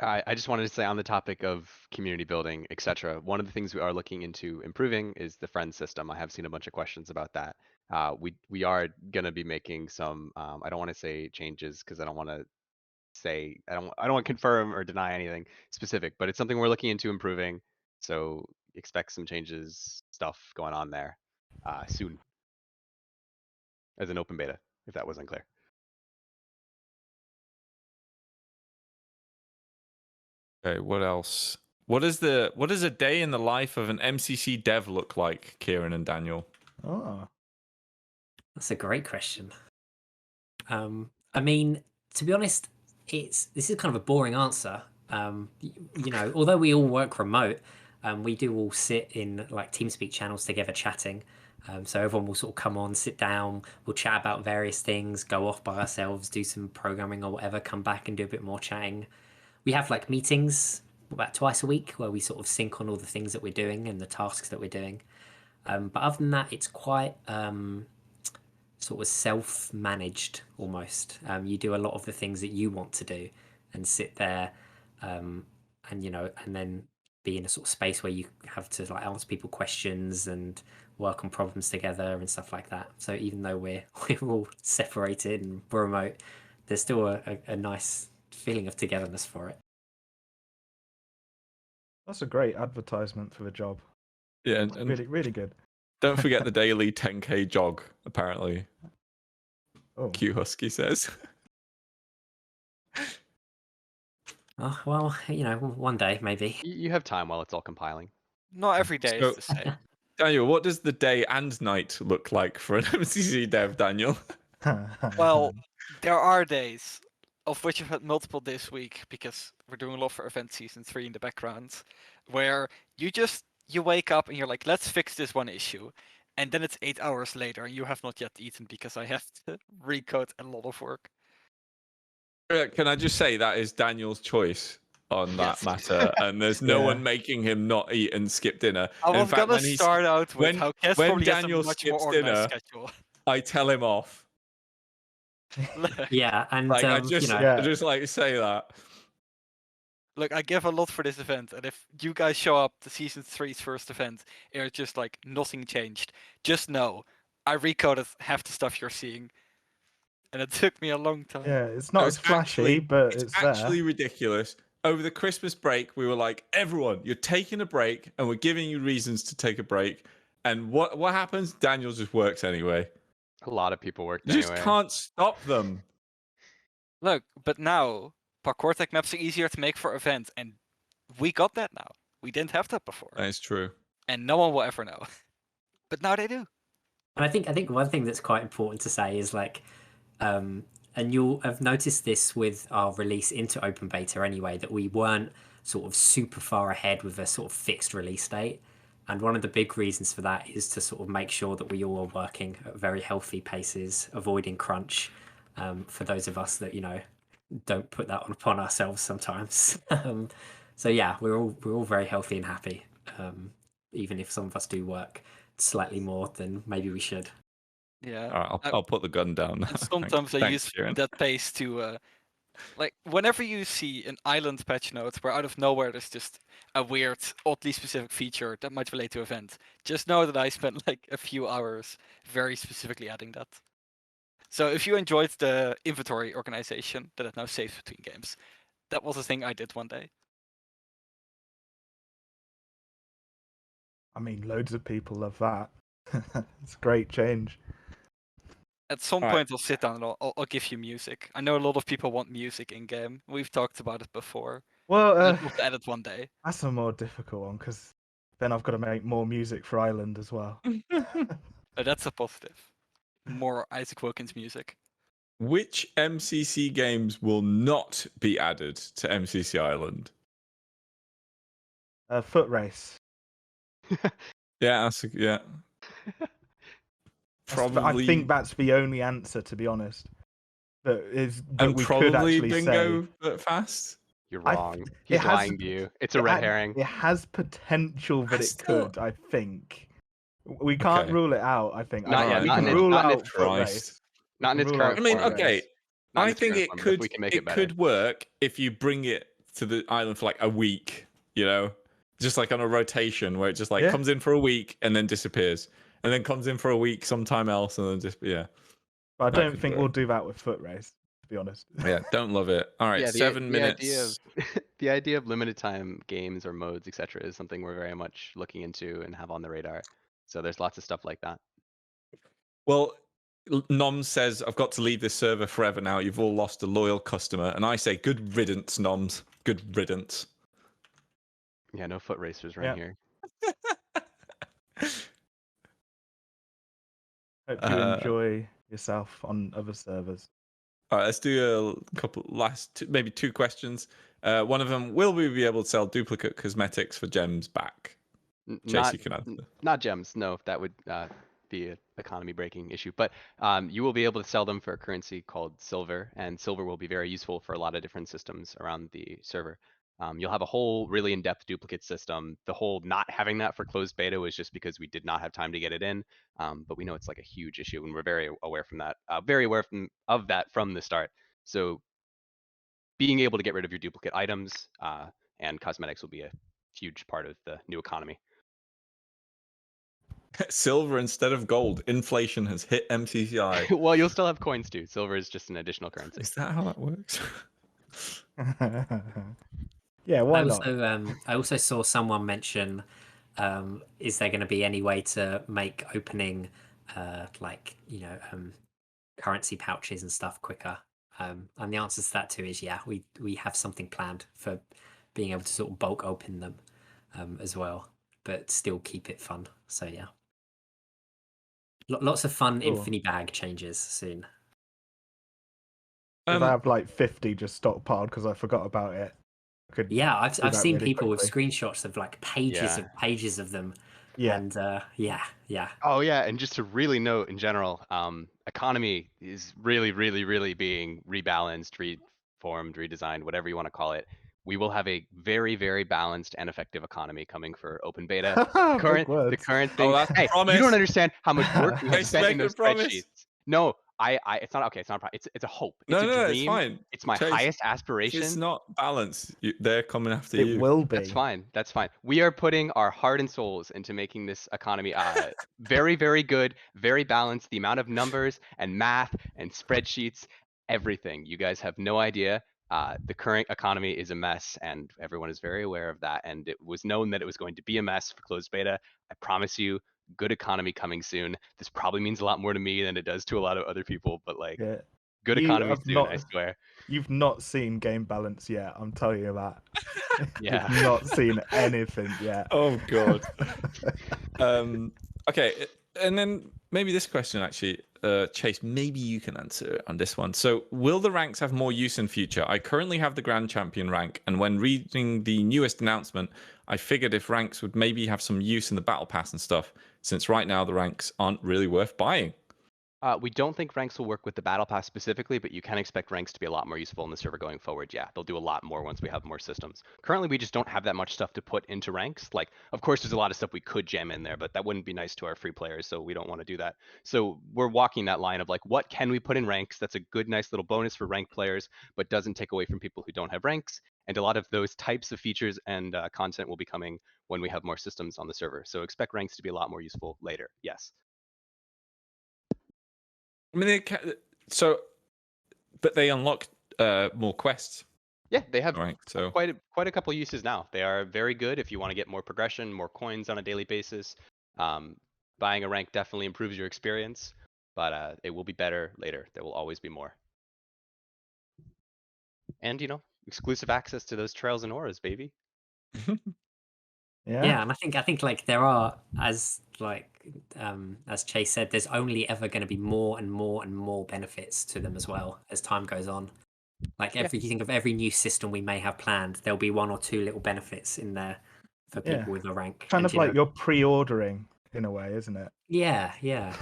I just wanted to say on the topic of community building, etc. One of the things we are looking into improving is the friend system. I have seen a bunch of questions about that. We are gonna be making some. I don't want to say changes because I don't want to say I don't want to confirm or deny anything specific, but it's something we're looking into improving. So expect some changes, stuff going on there soon as an open beta, if that was unclear. Okay, what else? What does a day in the life of an MCC dev look like, Kieran and Daniel? Oh, that's a great question. I mean, to be honest, this is kind of a boring answer. Although we all work remote, we do all sit in like TeamSpeak channels together chatting. So everyone will sort of come on, sit down, we'll chat about various things, go off by ourselves, do some programming or whatever, come back and do a bit more chatting. We have like meetings about twice a week where we sort of sync on all the things that we're doing and the tasks that we're doing. But other than that, it's quite sort of self-managed almost. You do a lot of the things that you want to do and sit there and then be in a sort of space where you have to like answer people questions and work on problems together and stuff like that. So even though we're all separated and we're remote, there's still a nice feeling of togetherness for it. That's a great advertisement for the job. Yeah, and really, really good. Don't forget the daily 10k jog, apparently. Oh. Q Husky says. Oh, well, one day maybe. You have time while it's all compiling. Not every day So- is the same. Daniel, what does the day and night look like for an MCC dev, Daniel? Well, there are days, of which I've had multiple this week because we're doing a lot for Event Season 3 in the background, where you wake up and you're like, let's fix this one issue. And then it's 8 hours later and you have not yet eaten because I have to recode a lot of work. Can I just say that is Daniel's choice on that Yes. matter, and there's no Yeah. one making him not eat and skip dinner. I In was fact, gonna when he's- start out with when- how Kes when probably Daniel has a much more skips organized dinner, schedule. I tell him off. Yeah, and Like I just, Yeah. I just like to say that. Look, I give a lot for this event, and if you guys show up to Season 3's first event, and it's just like nothing changed, just know I recoded half the stuff you're seeing. And it took me a long time. Yeah, it's not as flashy, but it's actually there. ridiculous. Over the Christmas break, we were like, everyone, you're taking a break, and we're giving you reasons to take a break. And what happens? Daniel just works anyway. A lot of people worked You just anyway. can't stop them. Look, but now parkour tech maps are easier to make for events, and we got that now. We didn't have that before, That is true. and no one will ever know. But now they do. And I think one thing that's quite important to say is like, and you'll have noticed this with our release into open beta anyway, that we weren't sort of super far ahead with a sort of fixed release date. And one of the big reasons for that is to sort of make sure that we all are working at very healthy paces, avoiding crunch. For those of us that don't put that upon ourselves sometimes. So yeah, we're all very healthy and happy, even if some of us do work slightly more than maybe we should. Yeah. All right, I'll put the gun down. And sometimes I use that pace to, like, whenever you see an island patch note where out of nowhere there's just a weird, oddly specific feature that might relate to event, just know that I spent like a few hours very specifically adding that. So if you enjoyed the inventory organization that it now saves between games, that was a thing I did one day. I mean, loads of people love that. It's a great change. At some All right. point, I'll sit down and I'll give you music. I know a lot of people want music in game. We've talked about it before. Well, I'd love to add it one day. that's a more difficult one because then I've got to make more music for Island as well. That's a positive. More Isaac Wilkins music. Which MCC games will not be added to MCC Island? Foot race. Yeah, yeah. Probably. I think that's the only answer, to be honest. That and we probably could actually bingo, say. but fast. You're I wrong. th- He's it has- lying to you. It's a red herring. It has potential that I it still- could. I think we can't Okay. rule it out. I think. Not yet, We not can in its- rule not in out its foot Christ. race. Not in its Rule current out I mean, form. foot okay. race. Not in I its think current it form, but could. we can make it it better. could work if you bring it to the island for like a week. You know, just like on a rotation where it just like Yeah. comes in for a week and then disappears, and then comes in for a week sometime else, and then just yeah. But I That don't could think work. we'll do that with foot race. To be honest. Yeah, don't love it. All right, Yeah, 7 minutes. Idea of, the idea of limited time games or modes, etc., is something we're very much looking into and have on the radar. So there's lots of stuff like that. Well, Nom says, I've got to leave this server forever now. You've all lost a loyal customer. And I say, good riddance, Noms. Good riddance. Yeah, no foot racers right Yeah. here. Hope you enjoy yourself on other servers. All right, let's do a couple maybe two questions. One of them, will we be able to sell duplicate cosmetics for gems back? Chase, you can answer. Not gems. No, that would be an economy breaking issue. But you will be able to sell them for a currency called silver, and silver will be very useful for a lot of different systems around the server. You'll have a whole really in-depth duplicate system. The whole not having that for closed beta was just because we did not have time to get it in. But we know it's like a huge issue, and we're very aware from that, of that from the start. So being able to get rid of your duplicate items and cosmetics will be a huge part of the new economy. Silver instead of gold. Inflation has hit MCCI. Well, you'll still have coins too. Silver is just an additional currency. Is that how that works? Yeah, why not? I also saw someone mention, is there going to be any way to make opening, currency pouches and stuff quicker? And the answer to that too is yeah, we have something planned for being able to sort of bulk open them as well, but still keep it fun. So yeah, lots of fun Cool. InfiniBag changes soon. If I have like 50 just stockpiled because I forgot about it. Yeah, I've that seen really people with quickly. screenshots of like pages of pages of them. Yeah. And yeah. Oh yeah, and just to really note in general, economy is really being rebalanced, reformed, redesigned, whatever you want to call it. We will have a very balanced and effective economy coming for open beta. The Big current words. thing. that's Hey, you promise. don't understand how much work we have Chase, spent in make a those promise. spreadsheets. No, it's not okay. It's not a problem. It's a hope. It's a No, dream. it's fine. It's my Chase, highest If aspiration. it's not balanced, they're coming after It you. will be. That's fine. That's fine. We are putting our heart and souls into making this economy very good, very balanced. The amount of numbers and math and spreadsheets, everything. You guys have no idea. The current economy is a mess, and everyone is very aware of that. And it was known that it was going to be a mess for closed beta. I promise you, good economy coming soon. This probably means a lot more to me than it does to a lot of other people, but like, Yeah. good You economy have soon, not- I swear. You've not seen game balance yet. I'm telling you that. Yeah. You've not seen anything yet. Oh god. Okay, and then maybe this question actually, Chase, maybe you can answer on this one. So, will the ranks have more use in future? I currently have the Grand Champion rank, and when reading the newest announcement, I figured if ranks would maybe have some use in the battle pass and stuff, since right now the ranks aren't really worth buying. We don't think ranks will work with the battle pass specifically, but you can expect ranks to be a lot more useful in the server going forward. Yeah, they'll do a lot more once we have more systems. Currently, we just don't have that much stuff to put into ranks. Like, of course, there's a lot of stuff we could jam in there, but that wouldn't be nice to our free players, so we don't want to do that. So we're walking that line of like, what can we put in ranks that's a good, nice little bonus for ranked players, but doesn't take away from people who don't have ranks. And a lot of those types of features and content will be coming when we have more systems on the server. So expect ranks to be a lot more useful later. Yes. I mean, but they unlock more quests. Yeah, they have Right, so quite a couple uses now. They are very good if you want to get more progression, more coins on a daily basis. Buying a rank definitely improves your experience, but it will be better later. There will always be more. And exclusive access to those trails and auras, baby. Yeah, and I think like there are, as Chase said, there's only ever going to be more and more benefits to them as well as time goes on. Like you think of every new system we may have planned, there'll be one or two little benefits in there for people with a rank. Kind of like you're pre-ordering in a way, isn't it? Yeah. Yeah,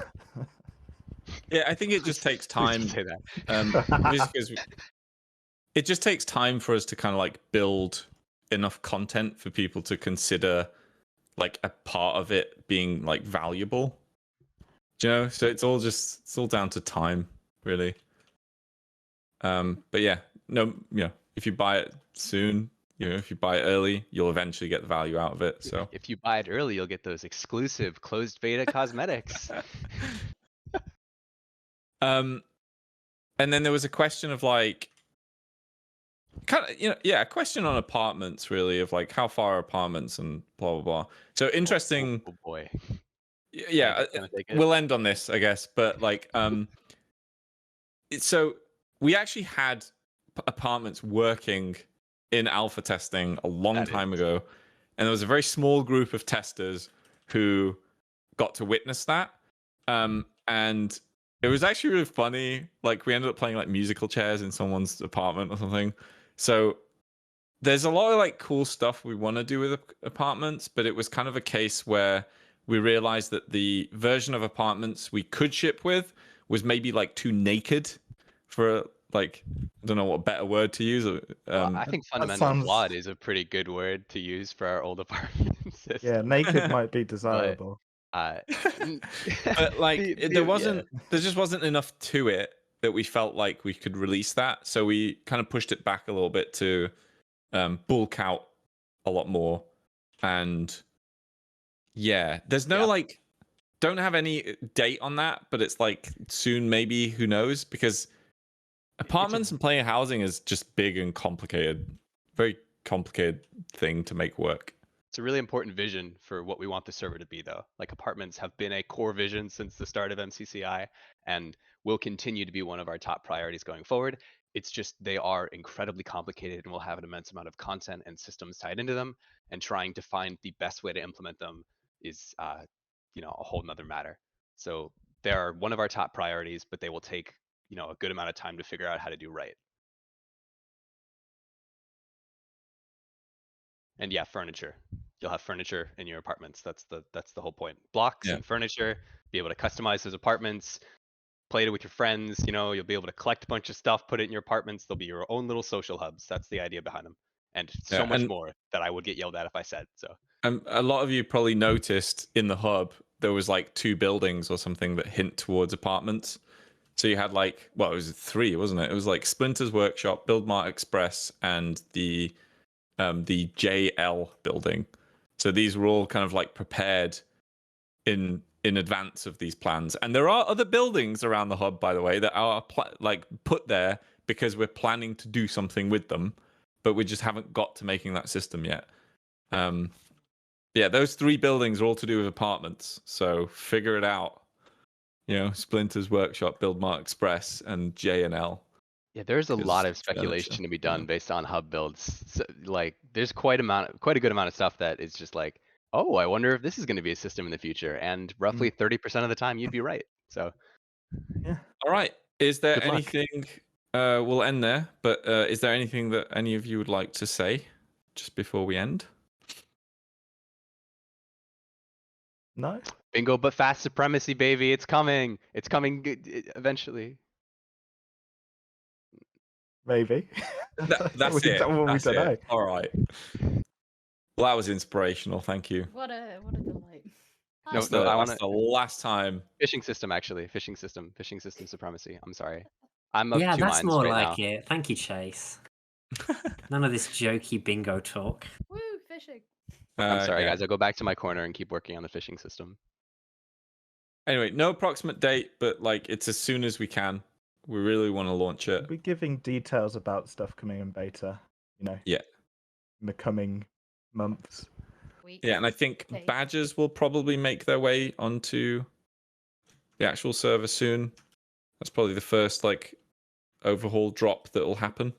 I think it just takes time. Please don't say that. Because it just takes time for us to kind of like build enough content for people to consider like a part of it being like valuable. Do you know? So it's all down to time, really. But yeah, if you buy it soon, if you buy it early, you'll eventually get the value out of it. So if you buy it early, you'll get those exclusive closed beta cosmetics. And then there was a question of like, kind of, a question on apartments, really, of like how far are apartments and blah blah blah. So interesting. Oh boy. Yeah, we'll end on this, I guess. But like, so we actually had apartments working in alpha testing a long time ago, and there was a very small group of testers who got to witness that, and it was actually really funny. Like, we ended up playing like musical chairs in someone's apartment or something. So there's a lot of like cool stuff we want to do with apartments, but it was kind of a case where we realized that the version of apartments we could ship with was maybe like too naked for like, I don't know what better word to use. Well, I think fundamental flawed is a pretty good word to use for our old apartment system. Yeah, naked might be desirable. But like, there just wasn't enough to it that we felt like we could release that. So we kind of pushed it back a little bit to bulk out a lot more. And yeah, there's no like, don't have any date on that, but it's like soon, maybe, who knows? Because apartments and player housing is just big and complicated, very complicated thing to make work. It's a really important vision for what we want the server to be, though. Like, apartments have been a core vision since the start of MCCI and will continue to be one of our top priorities going forward. It's just they are incredibly complicated and will have an immense amount of content and systems tied into them. And trying to find the best way to implement them is, a whole nother matter. So they are one of our top priorities, but they will take, a good amount of time to figure out how to do right. And yeah, furniture. You'll have furniture in your apartments. That's the whole point. Blocks Yeah. and furniture, be able to customize those apartments, play it with your friends, you'll be able to collect a bunch of stuff, put it in your apartments. They'll be your own little social hubs. That's the idea behind them. And so Yeah, much and more that I would get yelled at if I said. So a lot of you probably noticed in the hub there was like 2 buildings or something that hint towards apartments. So you had like, well, it was 3, wasn't it? It was like Splinter's Workshop, Build Mart Express, and the JL building. So these were all kind of like prepared in advance of these plans. And there are other buildings around the hub, by the way, that are like put there because we're planning to do something with them, but we just haven't got to making that system yet. Yeah, those 3 buildings are all to do with apartments. So figure it out. Splinter's Workshop, Build Mart Express, and J&L. yeah, there's a lot of Because speculation furniture, to be done based on hub builds. So, like, there's quite a good amount of stuff that is just like, oh, I wonder if this is going to be a system in the future. And roughly 30% of the time, you'd be right. So Yeah. All right. Is there Good luck. anything? We'll end there. But is there anything that any of you would like to say just before we end? No. bingo, but fast supremacy, baby. It's coming. It's coming eventually. Maybe. That's We it. don't That's know. it. All right. Well, that was inspirational. Thank you. What a delight. No, That's no, I that's want the last time. fishing system, actually. Fishing system supremacy. I'm sorry. I'm of Yeah, two that's minds more right like now. it. Thank you, Chase. None of this jokey bingo talk. Woo, fishing. I'm sorry, yeah. guys. I'll go back to my corner and keep working on the fishing system. Anyway, no approximate date, but like it's as soon as we can. We really want to launch it. We'll be giving details about stuff coming in beta, Yeah. in the coming months. Weeks. Yeah, and I think days. badges will probably make their way onto the actual server soon. That's probably the first like overhaul drop that will happen.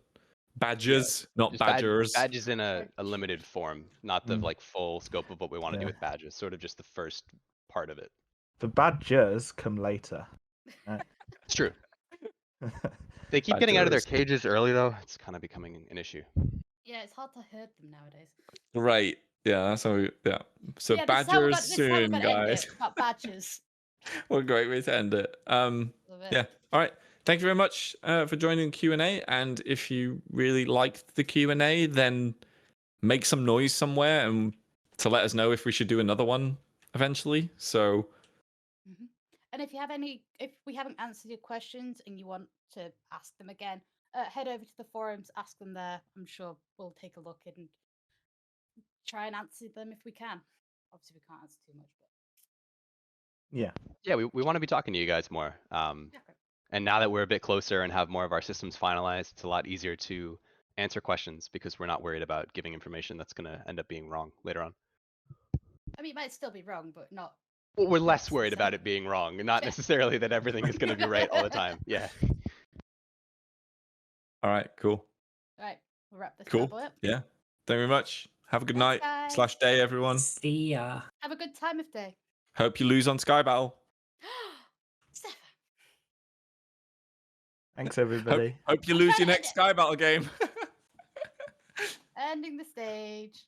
Badges, not Just badgers. badges in a limited form, not the Mm. like full scope of what we want to do Yeah. with badges. Sort of just the first part of it. The badgers come later. It's true. They keep getting out of their Badgers. cages early though. It's kind of becoming an issue. Yeah, it's hard to herd them nowadays. Right. Yeah, that's how we, yeah. So yeah, this is how we're badgers this is how we're soon, gonna end guys. it, about badgers. What a great way to end it. Love it. Yeah. All right. Thank you very much for joining Q&A. And if you really liked the Q&A, then make some noise somewhere and to let us know if we should do another one eventually. So Mhm. And if we haven't answered your questions and you want to ask them again, head over to the forums, ask them there. I'm sure we'll take a look and try and answer them if we can. Obviously, we can't answer too much, but Yeah. We want to be talking to you guys more. okay. And now that we're a bit closer and have more of our systems finalized, it's a lot easier to answer questions because we're not worried about giving information that's going to end up being wrong later on. I mean, it might still be wrong, but not. Well, we're less worried So- about it being wrong, and not necessarily that everything is going to be right all the time. Yeah. all right, cool. All right, we'll wrap this Cool. bad boy up. Yeah. Thank you very much. Have a good Thanks, night guys. / day, everyone. See ya. Have a good time of day. Hope you lose on Sky Battle. Stefan. Thanks, everybody. Hope you lose your next Sky Battle game. Ending the stage.